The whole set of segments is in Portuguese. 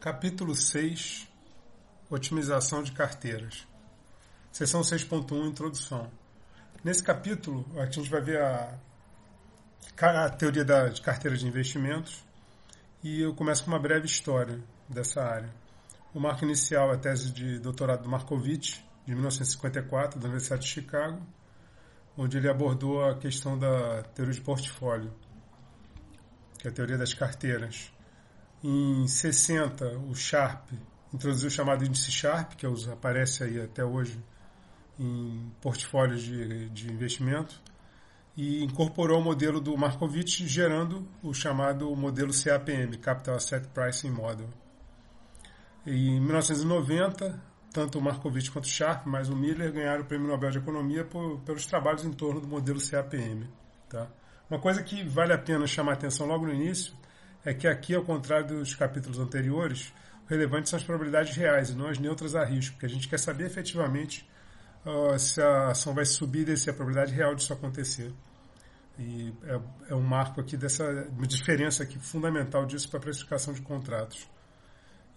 Capítulo 6, Otimização de carteiras. Seção 6.1, Introdução. Nesse capítulo, a gente vai ver a teoria de carteiras de investimentos e eu começo com uma breve história dessa área. O marco inicial é a tese de doutorado do Markovitch, de 1954, da Universidade de Chicago, onde ele abordou a questão da teoria de portfólio, que é a teoria das carteiras. Em 60, o Sharpe introduziu o chamado índice Sharpe, que aparece aí até hoje em portfólios de investimento, e incorporou o modelo do Markovitch, gerando o chamado modelo CAPM, Capital Asset Pricing Model. E em 1990, tanto o Markovitch quanto o Sharpe, mais o Miller, ganharam o Prêmio Nobel de Economia pelos trabalhos em torno do modelo CAPM. Tá? Uma coisa que vale a pena chamar a atenção logo no início é que aqui, ao contrário dos capítulos anteriores, o relevante são as probabilidades reais e não as neutras a risco, porque a gente quer saber efetivamente se a ação vai subir e descer, a probabilidade real disso acontecer. E é um marco aqui uma diferença aqui fundamental disso para a precificação de contratos.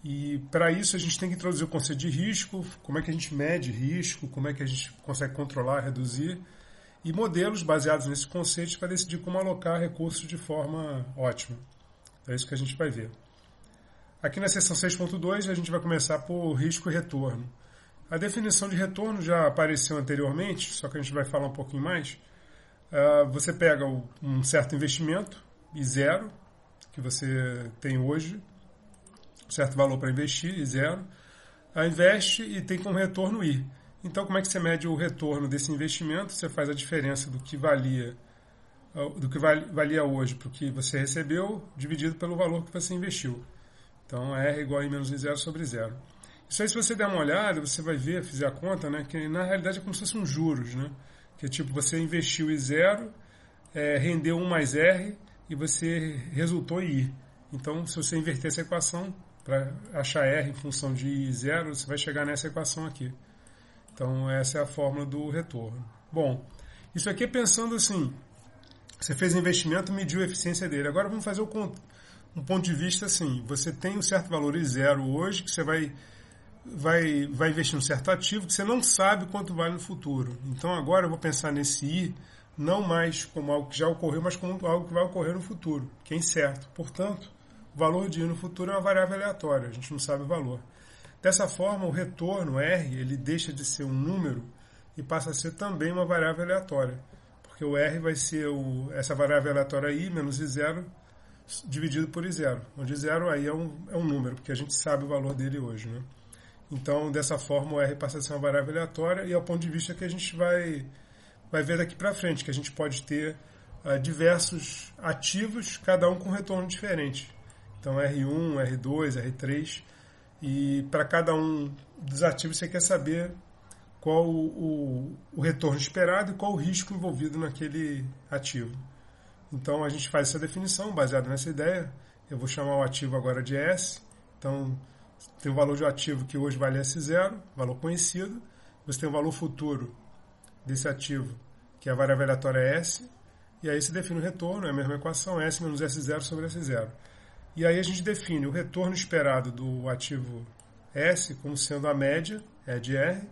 E para isso a gente tem que introduzir o conceito de risco, como é que a gente mede risco, como é que a gente consegue controlar, reduzir, e modelos baseados nesses conceitos para decidir como alocar recursos de forma ótima. É isso que a gente vai ver. Aqui na seção 6.2 a gente vai começar por risco e retorno. A definição de retorno já apareceu anteriormente, só que a gente vai falar um pouquinho mais. Você pega um certo investimento, I zero, que você tem hoje, um certo valor para investir, I zero, investe e tem como retorno I. Então, como é que você mede o retorno desse investimento? Você faz a diferença do que valia hoje para o que você recebeu, dividido pelo valor que você investiu. Então, R igual a I menos I zero sobre zero. Isso aí, se você der uma olhada, você vai ver, fizer a conta, né, que na realidade é como se fossem uns juros, né? Que é tipo, você investiu I zero, rendeu 1 mais R e você resultou em I. Então, se você inverter essa equação, para achar R em função de I zero, você vai chegar nessa equação aqui. Então, essa é a fórmula do retorno. Bom, isso aqui é pensando assim, você fez um investimento e mediu a eficiência dele. Agora vamos fazer um ponto de vista assim. Você tem um certo valor I zero hoje, que você vai investir um certo ativo que você não sabe quanto vale no futuro. Então agora eu vou pensar nesse I não mais como algo que já ocorreu, mas como algo que vai ocorrer no futuro, que é incerto. Portanto, o valor de I no futuro é uma variável aleatória, a gente não sabe o valor. Dessa forma, o retorno R ele deixa de ser um número e passa a ser também uma variável aleatória. Porque o R vai ser essa variável aleatória I menos I zero dividido por I zero. Onde I zero aí é um número, porque a gente sabe o valor dele hoje. Né? Então, dessa forma, o R passa a ser uma variável aleatória e é o ponto de vista que a gente vai ver daqui para frente, que a gente pode ter diversos ativos, cada um com retorno diferente. Então, R1, R2, R3. E para cada um dos ativos você quer saber qual o retorno esperado e qual o risco envolvido naquele ativo. Então, a gente faz essa definição baseada nessa ideia. Eu vou chamar o ativo agora de S. Então, tem o valor de ativo que hoje vale S0, valor conhecido. Você tem o valor futuro desse ativo, que é a variável aleatória S. E aí se define o retorno, é a mesma equação, S menos S0 sobre S0. E aí a gente define o retorno esperado do ativo S como sendo a média, é de R,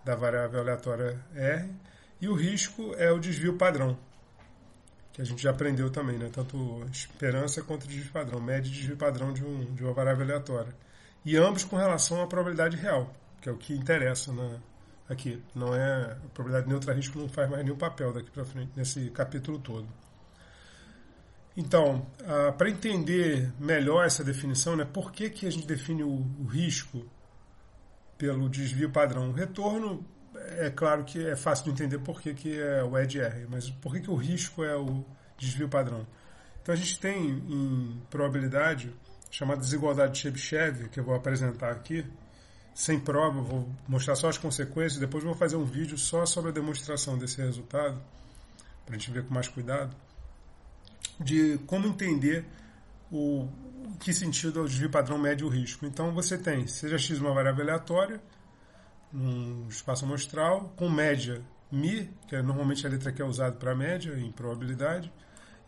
da variável aleatória R, e o risco é o desvio padrão, que a gente já aprendeu também, né? Tanto esperança quanto desvio padrão, média e desvio padrão de uma variável aleatória. E ambos com relação à probabilidade real, que é o que interessa aqui. Não é, a probabilidade neutra a risco não faz mais nenhum papel daqui para frente, nesse capítulo todo. Então, para entender melhor essa definição, né, por que a gente define o risco pelo desvio padrão? O retorno, é claro que é fácil de entender por que é o EDR, mas por que o risco é o desvio padrão? Então, a gente tem em probabilidade chamada desigualdade de Chebyshev, que eu vou apresentar aqui, sem prova, eu vou mostrar só as consequências, depois eu vou fazer um vídeo só sobre a demonstração desse resultado, para a gente ver com mais cuidado, de como entender que sentido é o desvio padrão mede o risco. Então você tem, seja x uma variável aleatória, num espaço amostral, com média μ, que é normalmente a letra que é usada para média, em probabilidade,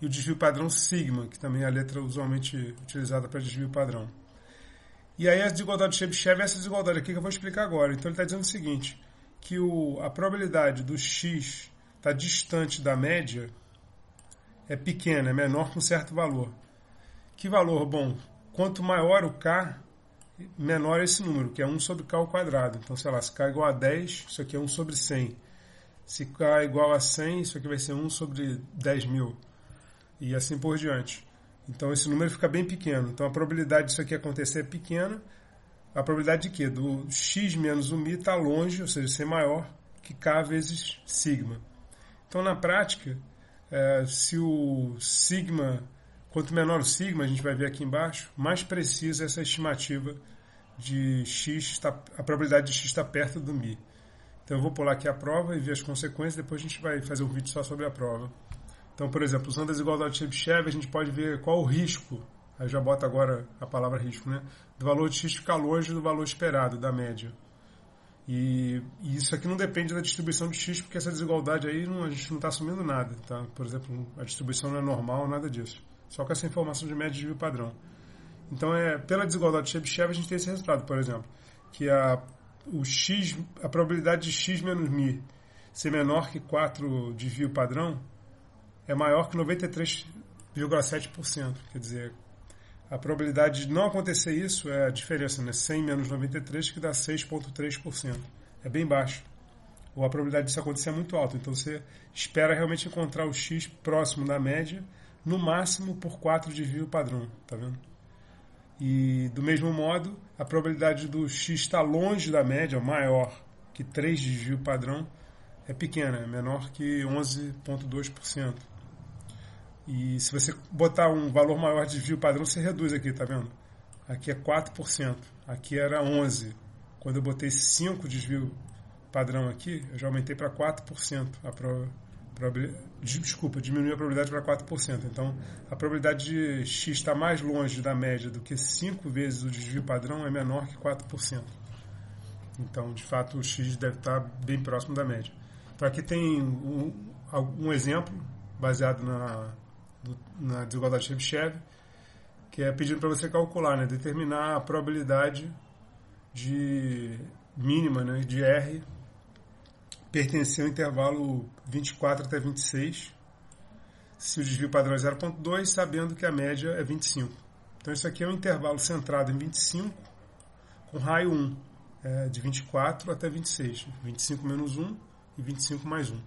e o desvio padrão sigma, que também é a letra usualmente utilizada para desvio padrão. E aí a desigualdade de Chebyshev é essa desigualdade aqui que eu vou explicar agora. Então ele está dizendo o seguinte, que a probabilidade do x estar distante da média é pequena, é menor que um certo valor. Que valor? Bom, quanto maior o k, menor esse número, que é 1 sobre k ao quadrado. Então, sei lá, se k é igual a 10, isso aqui é 1 sobre 100. Se k é igual a 100, isso aqui vai ser 1 sobre 10.000. E assim por diante. Então, esse número fica bem pequeno. Então, a probabilidade disso aqui acontecer é pequena. A probabilidade de quê? Do x menos o μ está longe, ou seja, ser maior que k vezes sigma. Então, na prática, se o sigma, quanto menor o sigma, a gente vai ver aqui embaixo, mais precisa essa estimativa de x, a probabilidade de x estar perto do μ. Então, eu vou pular aqui a prova e ver as consequências, depois a gente vai fazer um vídeo só sobre a prova. Então, por exemplo, usando a desigualdade de Chebyshev, a gente pode ver qual o risco, aí já bota agora a palavra risco, né? Do valor de x ficar longe do valor esperado, da média. E isso aqui não depende da distribuição de x, porque essa desigualdade aí a gente não está assumindo nada. Tá? Por exemplo, a distribuição não é normal, nada disso. Só com essa informação de média e desvio padrão. Então, pela desigualdade de Chebyshev, a gente tem esse resultado, por exemplo, que a probabilidade de x menos μ ser menor que 4 desvio padrão é maior que 93,7%. Quer dizer, a probabilidade de não acontecer isso é a diferença, né? 100 menos 93, que dá 6,3%. É bem baixo. Ou a probabilidade disso acontecer é muito alta. Então, você espera realmente encontrar o x próximo da média, no máximo por 4 desvio padrão. Tá vendo? E, do mesmo modo, a probabilidade do x estar longe da média, maior que 3 desvio padrão, é pequena, é menor que 11,2%. E se você botar um valor maior de desvio padrão, você reduz aqui, tá vendo? Aqui é 4%, aqui era 11%. Quando eu botei 5 desvio padrão aqui, eu já aumentei para 4%. Diminui a probabilidade para 4%. Então, a probabilidade de x estar mais longe da média do que 5 vezes o desvio padrão é menor que 4%. Então, de fato, o x deve estar bem próximo da média. Então, aqui tem um exemplo baseado na desigualdade de Chebyshev, que é pedindo para você calcular, né, determinar a probabilidade mínima, né, de R pertencer ao intervalo 24 até 26, se o desvio padrão é 0,2, sabendo que a média é 25. Então, isso aqui é um intervalo centrado em 25, com raio 1, de 24 até 26. 25 menos 1 e 25 mais 1.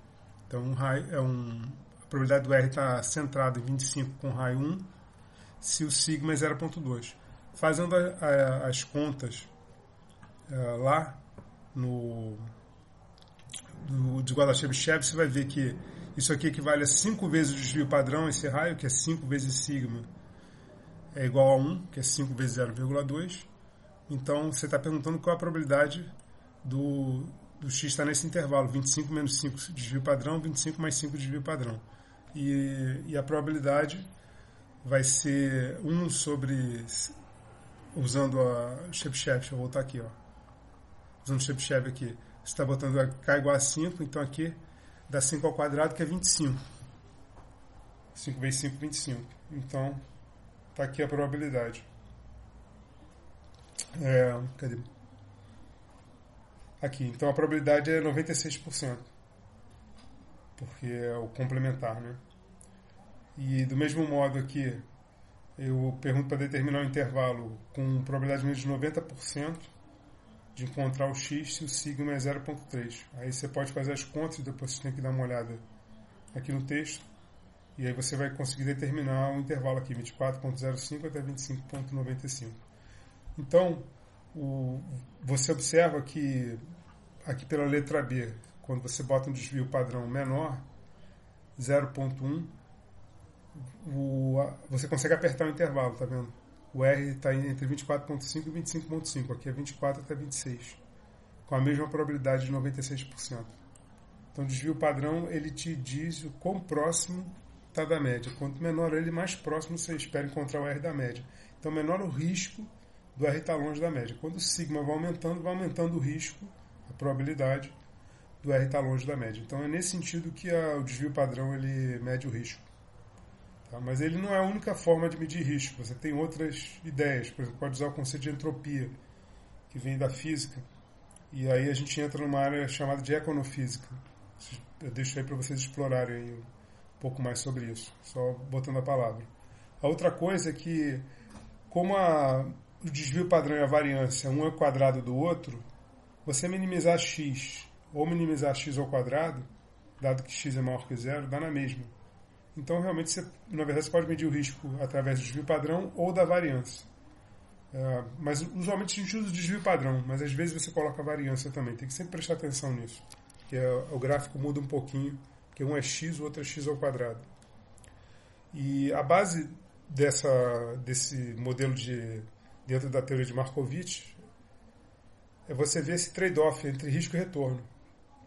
Então, a probabilidade do R está centrada em 25 com raio 1, se o sigma é 0,2. Fazendo as contas lá no desigualdade de Chebyshev, você vai ver que isso aqui equivale a 5 vezes o desvio padrão, esse raio, que é 5 vezes sigma, é igual a 1, que é 5 vezes 0,2. Então, você está perguntando qual a probabilidade do x estar nesse intervalo, 25 menos 5 desvio padrão, 25 mais 5 desvio padrão. E a probabilidade vai ser 1 sobre, usando a Chebyshev, deixa eu voltar aqui, ó. Usando o Chebyshev aqui, você está botando k igual a 5, então aqui dá 5 ao quadrado, que é 25. 5 vezes 5, 25. Então, está aqui a probabilidade. Cadê? Aqui, então a probabilidade é 96%. Porque é o complementar, né? E do mesmo modo aqui, eu pergunto para determinar o intervalo com probabilidade menos de 90% de encontrar o x se o sigma é 0,3. Aí você pode fazer as contas e depois você tem que dar uma olhada aqui no texto. E aí você vai conseguir determinar o intervalo aqui, 24,05 até 25,95. Então, você observa que aqui pela letra B, quando você bota um desvio padrão menor, 0,1, você consegue apertar o intervalo, tá vendo? O R está entre 24,5 e 25,5. Aqui é 24 até 26, com a mesma probabilidade de 96%. Então, o desvio padrão, ele te diz o quão próximo está da média. Quanto menor ele, mais próximo você espera encontrar o R da média. Então, menor o risco do R estar longe da média. Quando o sigma vai aumentando o risco, a probabilidade do R estar longe da média. Então, é nesse sentido que o desvio padrão ele mede o risco. Tá Tá? Mas ele não é a única forma de medir risco. Você tem outras ideias. Por exemplo, pode usar o conceito de entropia, que vem da física. E aí a gente entra numa área chamada de econofísica. Eu deixo aí para vocês explorarem aí um pouco mais sobre isso, só botando a palavra. A outra coisa é que, como o desvio padrão e a variância, um é o quadrado do outro, você minimizar x ou minimizar x ao quadrado, dado que x é maior que zero, dá na mesma. Então, realmente, na verdade, você pode medir o risco através do desvio padrão ou da variância. Mas, usualmente, a gente usa o desvio padrão, mas às vezes você coloca a variância também. Tem que sempre prestar atenção nisso, porque o gráfico muda um pouquinho, porque um é x, o outro é x ao quadrado. E a base desse modelo dentro da teoria de Markowitz é você ver esse trade-off entre risco e retorno.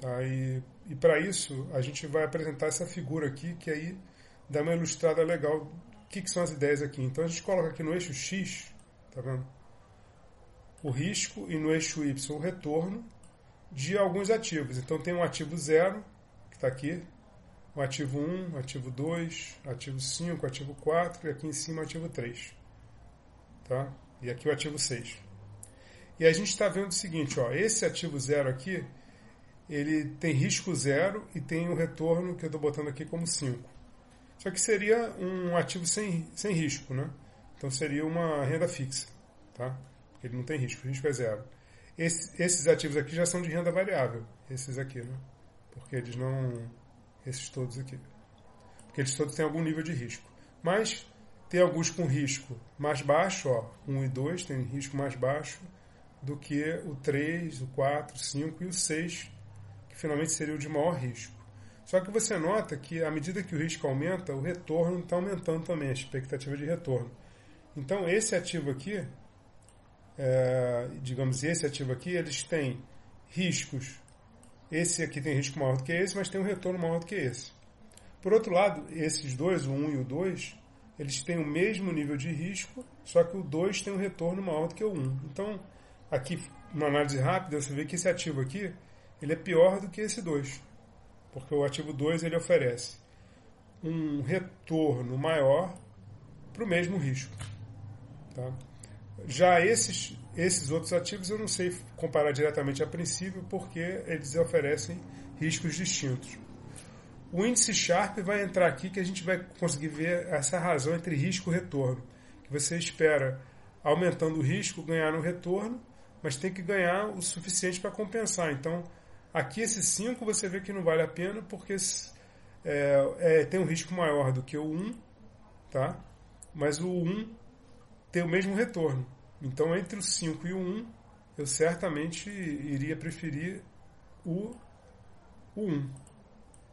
Tá? E para isso, a gente vai apresentar essa figura aqui, que aí dá uma ilustrada legal do que são as ideias aqui. Então, a gente coloca aqui no eixo X, tá vendo? O risco, e no eixo Y o retorno de alguns ativos. Então, tem um ativo 0, que está aqui, o ativo 1, ativo 2, ativo 5, ativo 4, e aqui em cima o ativo 3. Tá? E aqui o ativo 6. E a gente está vendo o seguinte, ó, esse ativo 0 aqui, ele tem risco 0 e tem um retorno que eu estou botando aqui como 5. Só que seria um ativo sem risco, né? Então seria uma renda fixa, tá? Porque ele não tem risco, o risco é 0. Esses ativos aqui já são de renda variável, esses aqui, né? Porque eles não... esses todos aqui. Porque eles todos têm algum nível de risco. Mas tem alguns com risco mais baixo, ó, 1 e 2 tem risco mais baixo do que o 3, o 4, o 5 e o 6, que finalmente seria o de maior risco. Só que você nota que, à medida que o risco aumenta, o retorno está aumentando também, a expectativa de retorno. Então, esse ativo aqui, esse ativo aqui, eles têm riscos. Esse aqui tem risco maior do que esse, mas tem um retorno maior do que esse. Por outro lado, esses dois, o 1 e o 2, eles têm o mesmo nível de risco, só que o 2 tem um retorno maior do que o 1. Então, aqui, na análise rápida, você vê que esse ativo aqui, ele é pior do que esse 2. Porque o ativo 2 ele oferece um retorno maior para o mesmo risco. Tá? Já esses outros ativos eu não sei comparar diretamente a princípio, porque eles oferecem riscos distintos. O índice Sharpe vai entrar aqui, que a gente vai conseguir ver essa razão entre risco e retorno. Que você espera, aumentando o risco, ganhar no retorno, mas tem que ganhar o suficiente para compensar. Então, aqui esse 5 você vê que não vale a pena, porque tem um risco maior do que o 1, tá? Mas o 1 tem o mesmo retorno. Então, entre o 5 e o 1, eu certamente iria preferir o 1,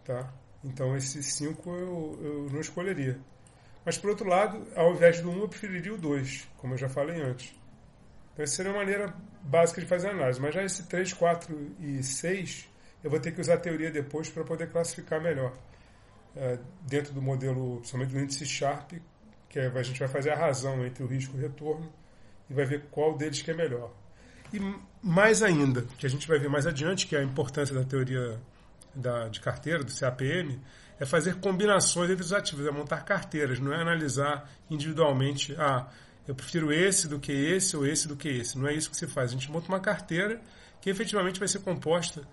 tá? Então, esse 5 eu não escolheria. Mas, por outro lado, ao invés do 1, eu preferiria o 2, como eu já falei antes. Então, essa seria uma maneira básica de fazer a análise. Mas já esse 3, 4 e 6, eu vou ter que usar a teoria depois para poder classificar melhor. Dentro do modelo, principalmente do índice Sharpe, que a gente vai fazer a razão entre o risco e o retorno e vai ver qual deles que é melhor. E mais ainda, que a gente vai ver mais adiante, que é a importância da teoria de carteira, do CAPM, é fazer combinações entre os ativos, é montar carteiras, não é analisar individualmente, eu prefiro esse do que esse ou esse do que esse. Não é isso que se faz. A gente monta uma carteira que efetivamente vai ser composta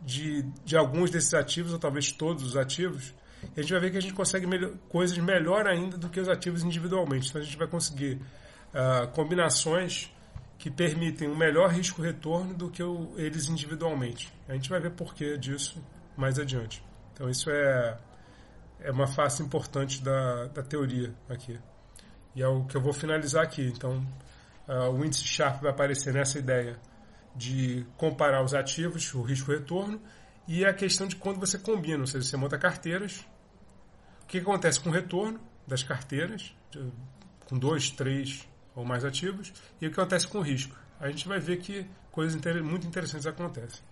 de alguns desses ativos, ou talvez todos os ativos, e a gente vai ver que a gente consegue coisas melhor ainda do que os ativos individualmente. Então a gente vai conseguir combinações que permitem um melhor risco-retorno do que eles individualmente. A gente vai ver porquê disso mais adiante. Então isso é uma face importante da teoria aqui. E é o que eu vou finalizar aqui. Então, o índice Sharpe vai aparecer nessa ideia de comparar os ativos, o risco-retorno, e a questão de quando você combina, ou seja, você monta carteiras. O que acontece com o retorno das carteiras, com 2, 3 ou mais ativos, e o que acontece com o risco. A gente vai ver que coisas muito interessantes acontecem.